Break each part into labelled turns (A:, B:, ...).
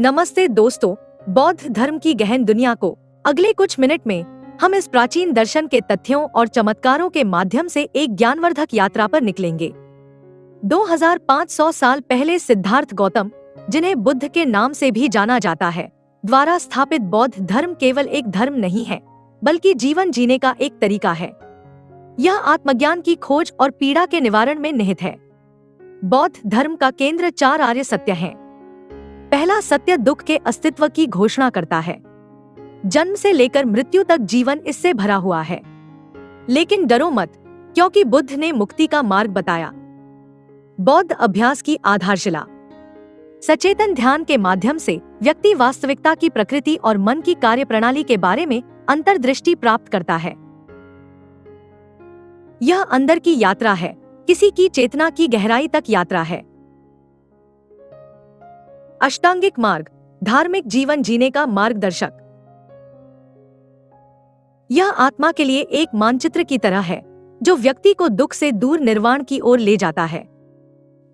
A: नमस्ते दोस्तों, बौद्ध धर्म की गहन दुनिया को अगले कुछ मिनट में हम इस प्राचीन दर्शन के तथ्यों और चमत्कारों के माध्यम से एक ज्ञानवर्धक यात्रा पर निकलेंगे। 2500 साल पहले सिद्धार्थ गौतम, जिन्हें बुद्ध के नाम से भी जाना जाता है, द्वारा स्थापित बौद्ध धर्म केवल एक धर्म नहीं है, बल्कि जीवन जीने का एक तरीका है। यह आत्मज्ञान की खोज और पीड़ा के निवारण में निहित है। बौद्ध धर्म का केंद्र 4 आर्य सत्य हैं। पहला सत्य दुख के अस्तित्व की घोषणा करता है। जन्म से लेकर मृत्यु तक जीवन इससे भरा हुआ है। लेकिन डरो मत, क्योंकि बुद्ध ने मुक्ति का मार्ग बताया। बौद्ध अभ्यास की आधारशिला। सचेतन ध्यान के माध्यम से व्यक्ति वास्तविकता की प्रकृति और मन की कार्यप्रणाली के बारे में अंतर्दृष्टि प्राप्त करता है। यह अंदर की यात्रा है, किसी की चेतना की गहराई तक यात्रा है। अष्टांगिक मार्ग, धार्मिक जीवन जीने का मार्गदर्शक। यह आत्मा के लिए एक मानचित्र की तरह है, जो व्यक्ति को दुख से दूर निर्वाण की ओर ले जाता है।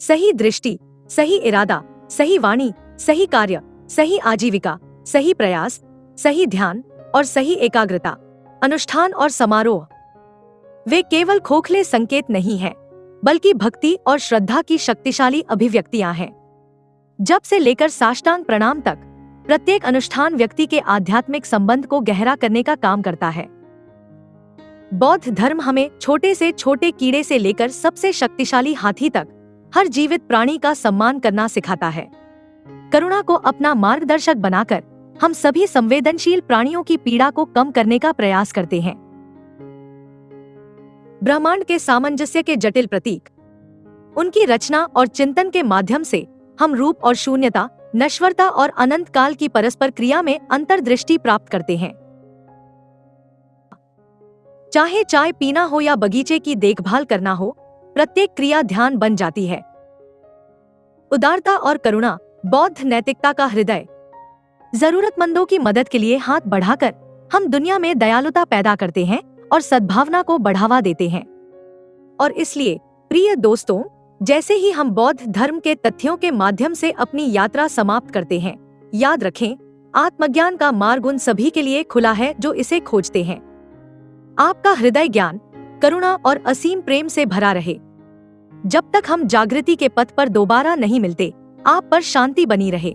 A: सही दृष्टि, सही इरादा, सही वाणी, सही कार्य, सही आजीविका, सही प्रयास, सही ध्यान और सही एकाग्रता, अनुष्ठान और समारोह, वे केवल खोखले संकेत नहीं हैं, बल्कि भक्ति और श्रद्धा की शक्तिशाली अभिव्यक्तियां हैं। जप से लेकर साष्टांग प्रणाम तक प्रत्येक अनुष्ठान व्यक्ति के आध्यात्मिक संबंध को गहरा करने का काम करता है। बौद्ध धर्म हमें छोटे से छोटे कीड़े से लेकर सबसे शक्तिशाली हाथी तक हर जीवित प्राणी का सम्मान करना सिखाता है। करुणा को अपना मार्गदर्शक बनाकर हम सभी संवेदनशील प्राणियों की पीड़ा को कम करने का प्रयास करते हैं। ब्रह्मांड के सामंजस्य के जटिल प्रतीक। उनकी रचना और चिंतन के माध्यम से हम रूप और शून्यता, नश्वरता और अनंत काल की परस्पर क्रिया में अंतर्दृष्टि प्राप्त करते हैं। चाहे चाय पीना हो या बगीचे की देखभाल करना हो, प्रत्येक क्रिया ध्यान बन जाती है। उदारता और करुणा, बौद्ध नैतिकता का हृदय। जरूरतमंदों की मदद के लिए हाथ बढ़ाकर हम दुनिया में दयालुता पैदा करते हैं और सद्भावना को बढ़ावा देते हैं। और इसलिए प्रिय दोस्तों, जैसे ही हम बौद्ध धर्म के तथ्यों के माध्यम से अपनी यात्रा समाप्त करते हैं, याद रखें, आत्मज्ञान का मार्ग उन सभी के लिए खुला है जो इसे खोजते हैं। आपका हृदय ज्ञान, करुणा और असीम प्रेम से भरा रहे। जब तक हम जागृति के पथ पर दोबारा नहीं मिलते, आप पर शांति बनी रहे।